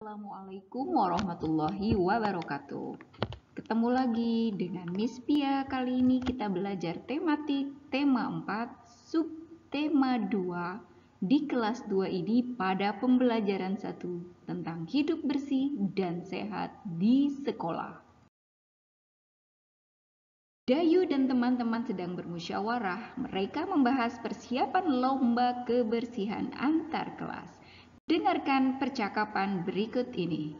Assalamualaikum warahmatullahi wabarakatuh. Ketemu lagi dengan Miss Pia. Kali ini kita belajar tematik tema 4, subtema 2 di kelas 2 ini pada pembelajaran 1 tentang hidup bersih dan sehat di sekolah. Dayu dan teman-teman sedang bermusyawarah. Mereka membahas persiapan lomba kebersihan antar kelas. Dengarkan percakapan berikut ini.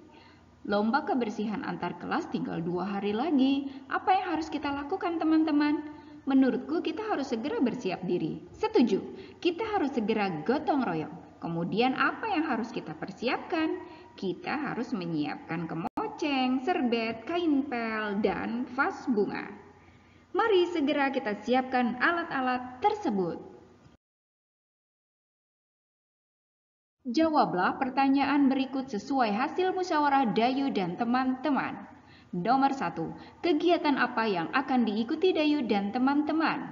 Lomba kebersihan antar kelas tinggal 2 hari lagi. Apa yang harus kita lakukan, teman-teman? Menurutku kita harus segera bersiap diri. Setuju, kita harus segera gotong royong. Kemudian apa yang harus kita persiapkan? Kita harus menyiapkan kemoceng, serbet, kain pel, dan vas bunga. Mari segera kita siapkan alat-alat tersebut. Jawablah pertanyaan berikut sesuai hasil musyawarah Dayu dan teman-teman. Nomor 1. Kegiatan apa yang akan diikuti Dayu dan teman-teman?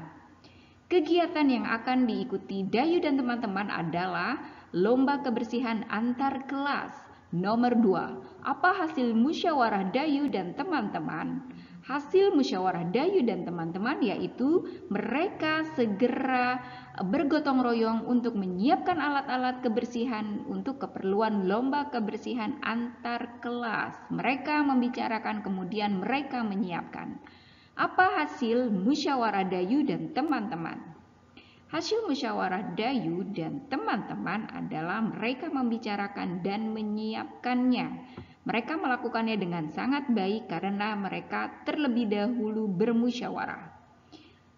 Kegiatan yang akan diikuti Dayu dan teman-teman adalah lomba kebersihan antar kelas. Nomor 2. Apa hasil musyawarah Dayu dan teman-teman? Hasil musyawarah Dayu dan teman-teman yaitu mereka segera bergotong royong untuk menyiapkan alat-alat kebersihan untuk keperluan lomba kebersihan antar kelas. Mereka membicarakan kemudian mereka menyiapkan. Apa hasil musyawarah Dayu dan teman-teman? Hasil musyawarah Dayu dan teman-teman adalah mereka membicarakan dan menyiapkannya. Mereka melakukannya dengan sangat baik karena mereka terlebih dahulu bermusyawarah.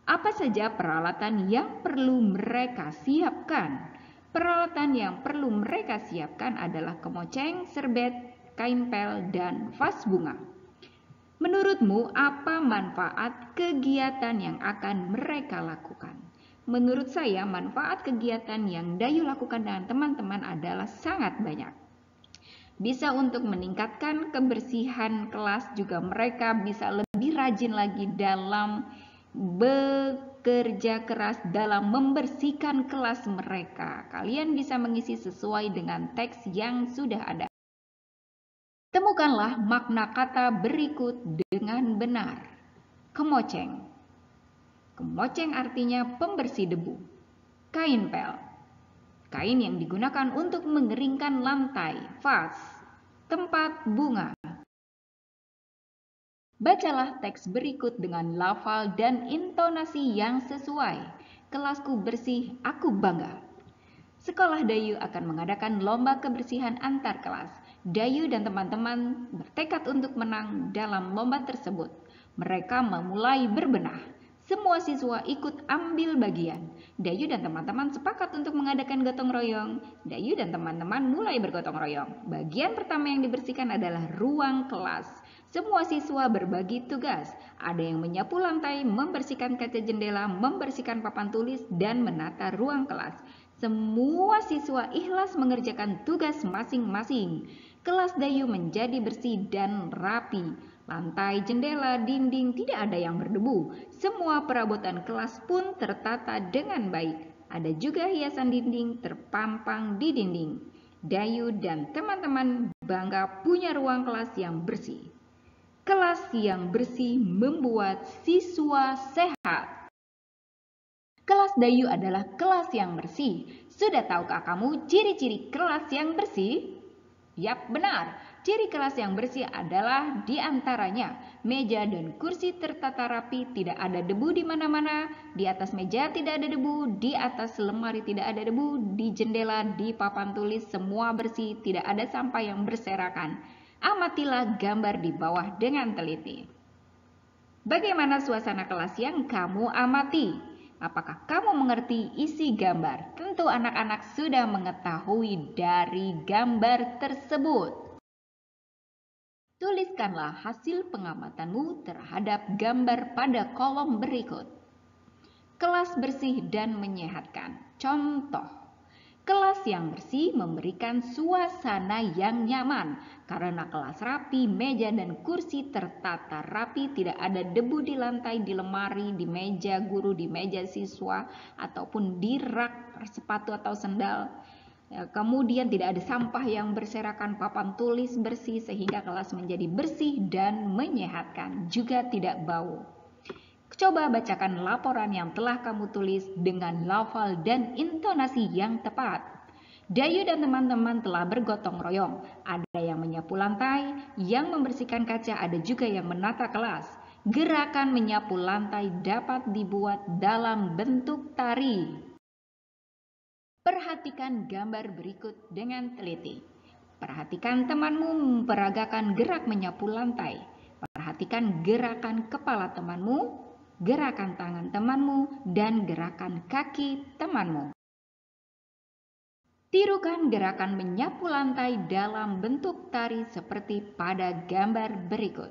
Apa saja peralatan yang perlu mereka siapkan? Peralatan yang perlu mereka siapkan adalah kemoceng, serbet, kain pel, dan vas bunga. Menurutmu, apa manfaat kegiatan yang akan mereka lakukan? Menurut saya, manfaat kegiatan yang Dayu lakukan dengan teman-teman adalah sangat banyak. Bisa untuk meningkatkan kebersihan kelas, juga mereka bisa lebih rajin lagi dalam bekerja keras dalam membersihkan kelas mereka. Kalian bisa mengisi sesuai dengan teks yang sudah ada. Temukanlah makna kata berikut dengan benar. Kemoceng. Kemoceng artinya pembersih debu. Kain pel. Kain yang digunakan untuk mengeringkan lantai. Vas. Tempat bunga. Bacalah teks berikut dengan lafal dan intonasi yang sesuai. Kelasku bersih, aku bangga. Sekolah Dayu akan mengadakan lomba kebersihan antar kelas. Dayu dan teman-teman bertekad untuk menang dalam lomba tersebut. Mereka memulai berbenah. Semua siswa ikut ambil bagian. Dayu dan teman-teman sepakat untuk mengadakan gotong royong. Dayu dan teman-teman mulai bergotong royong. Bagian pertama yang dibersihkan adalah ruang kelas. Semua siswa berbagi tugas. Ada yang menyapu lantai, membersihkan kaca jendela, membersihkan papan tulis, dan menata ruang kelas. Semua siswa ikhlas mengerjakan tugas masing-masing. Kelas Dayu menjadi bersih dan rapi. Lantai, jendela, dinding tidak ada yang berdebu. Semua perabotan kelas pun tertata dengan baik. Ada juga hiasan dinding terpampang di dinding. Dayu dan teman-teman bangga punya ruang kelas yang bersih. Kelas yang bersih membuat siswa sehat. Kelas Dayu adalah kelas yang bersih. Sudah tahukah kamu ciri-ciri kelas yang bersih? Yap, benar. Ciri kelas yang bersih adalah diantaranya meja dan kursi tertata rapi, tidak ada debu di mana-mana, di atas meja tidak ada debu, di atas lemari tidak ada debu, di jendela, di papan tulis semua bersih, tidak ada sampah yang berserakan. Amatilah gambar di bawah dengan teliti. Bagaimana suasana kelas yang kamu amati? Apakah kamu mengerti isi gambar? Tentu anak-anak sudah mengetahui dari gambar tersebut. Tuliskanlah hasil pengamatanmu terhadap gambar pada kolom berikut. Kelas bersih dan menyehatkan. Contoh, kelas yang bersih memberikan suasana yang nyaman. Karena kelas rapi, meja dan kursi tertata rapi, tidak ada debu di lantai, di lemari, di meja guru, di meja siswa, ataupun di rak sepatu atau sendal. Kemudian tidak ada sampah yang berserakan, papan tulis bersih sehingga kelas menjadi bersih dan menyehatkan, juga tidak bau. Coba bacakan laporan yang telah kamu tulis dengan lafal dan intonasi yang tepat. Dayu dan teman-teman telah bergotong royong. Ada yang menyapu lantai, yang membersihkan kaca, ada juga yang menata kelas. Gerakan menyapu lantai dapat dibuat dalam bentuk tari. Perhatikan gambar berikut dengan teliti. Perhatikan temanmu memperagakan gerak menyapu lantai. Perhatikan gerakan kepala temanmu, gerakan tangan temanmu, dan gerakan kaki temanmu. Tirukan gerakan menyapu lantai dalam bentuk tari seperti pada gambar berikut.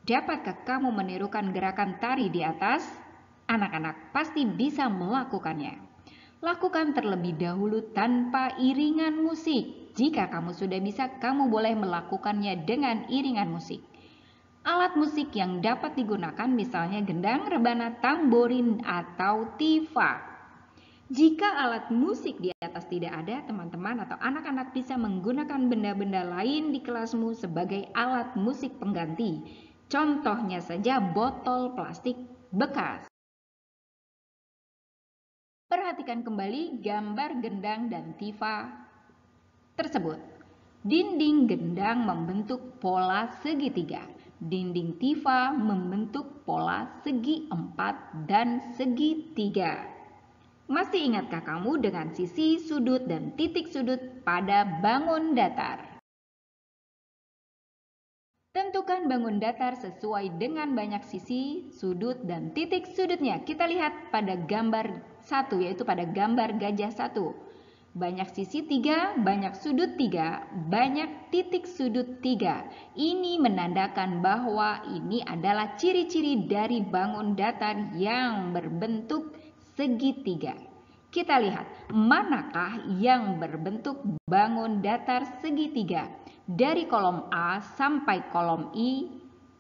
Dapatkah kamu menirukan gerakan tari di atas? Anak-anak pasti bisa melakukannya. Lakukan terlebih dahulu tanpa iringan musik. Jika kamu sudah bisa, kamu boleh melakukannya dengan iringan musik. Alat musik yang dapat digunakan misalnya gendang, rebana, tamborin, atau tifa. Jika alat musik di atas tidak ada, teman-teman atau anak-anak bisa menggunakan benda-benda lain di kelasmu sebagai alat musik pengganti. Contohnya saja botol plastik bekas. Perhatikan kembali gambar gendang dan tifa tersebut. Dinding gendang membentuk pola segitiga. Dinding tifa membentuk pola segi empat dan segitiga. Masih ingatkah kamu dengan sisi, sudut, dan titik sudut pada bangun datar? Tentukan bangun datar sesuai dengan banyak sisi, sudut, dan titik sudutnya. Kita lihat pada gambar 1, yaitu pada gambar gajah 1. Banyak sisi 3, banyak sudut 3, banyak titik sudut 3. Ini menandakan bahwa ini adalah ciri-ciri dari bangun datar yang berbentuk segitiga. Kita lihat, manakah yang berbentuk bangun datar segitiga? Dari kolom A sampai kolom I,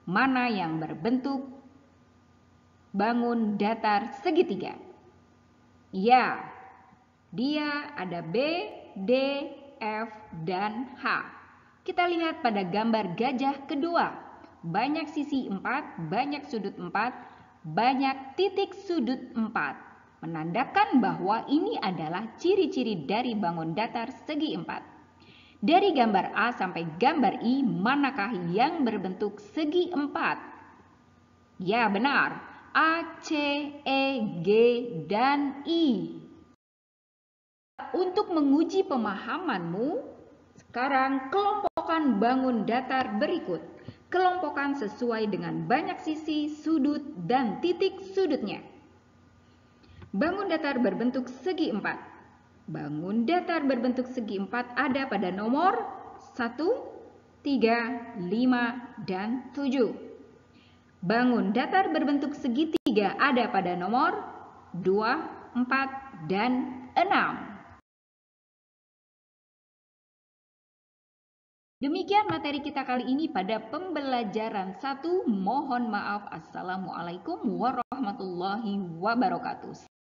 mana yang berbentuk bangun datar segitiga? Ya, dia ada B, D, F, dan H. Kita lihat pada gambar gajah kedua. Banyak sisi 4, banyak sudut 4, banyak titik sudut 4. Menandakan bahwa ini adalah ciri-ciri dari bangun datar segi 4. Dari gambar A sampai gambar I, manakah yang berbentuk segi 4? Ya, benar. A, C, E, G, dan I. Untuk menguji pemahamanmu, sekarang kelompokkan bangun datar berikut. Kelompokkan sesuai dengan banyak sisi, sudut, dan titik sudutnya. Bangun datar berbentuk segi 4. Bangun datar berbentuk segi 4 ada pada nomor 1, 3, 5, dan 7. Bangun datar berbentuk segitiga ada pada nomor 2, 4, dan 6. Demikian materi kita kali ini pada pembelajaran 1. Mohon maaf. Assalamualaikum warahmatullahi wabarakatuh.